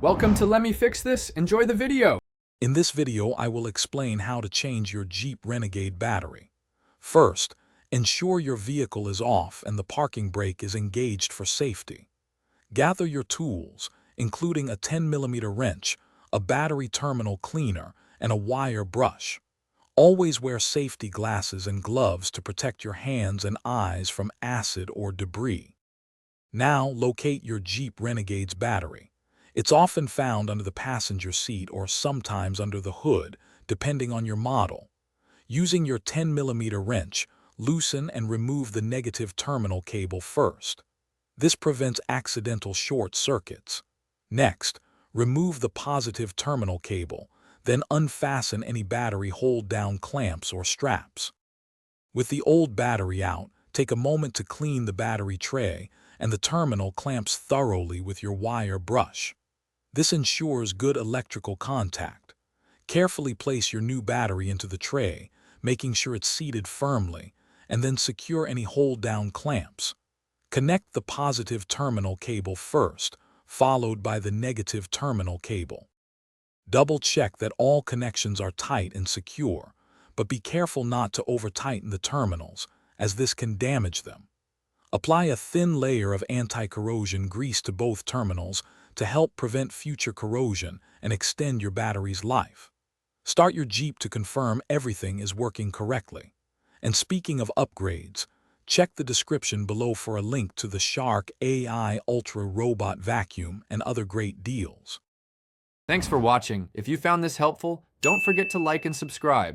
Welcome to Let Me Fix This. Enjoy the video. In this video, I will explain how to change your Jeep Renegade battery. First, ensure your vehicle is off and the parking brake is engaged for safety. Gather your tools, including a 10mm wrench, a battery terminal cleaner, and a wire brush. Always wear safety glasses and gloves to protect your hands and eyes from acid or debris. Now, locate your Jeep Renegade's battery. It's often found under the passenger seat or sometimes under the hood, depending on your model. Using your 10mm wrench, loosen and remove the negative terminal cable first. This prevents accidental short circuits. Next, remove the positive terminal cable, then unfasten any battery hold-down clamps or straps. With the old battery out, take a moment to clean the battery tray and the terminal clamps thoroughly with your wire brush. This ensures good electrical contact. Carefully place your new battery into the tray, making sure it's seated firmly, and then secure any hold-down clamps. Connect the positive terminal cable first, followed by the negative terminal cable. Double-check that all connections are tight and secure, but be careful not to over-tighten the terminals, as this can damage them. Apply a thin layer of anti-corrosion grease to both terminals to help prevent future corrosion and extend your battery's life. Start your Jeep to confirm everything is working correctly. And speaking of upgrades, check the description below for a link to the Shark AI Ultra Robot Vacuum and other great deals. Thanks for watching. If you found this helpful, don't forget to like and subscribe.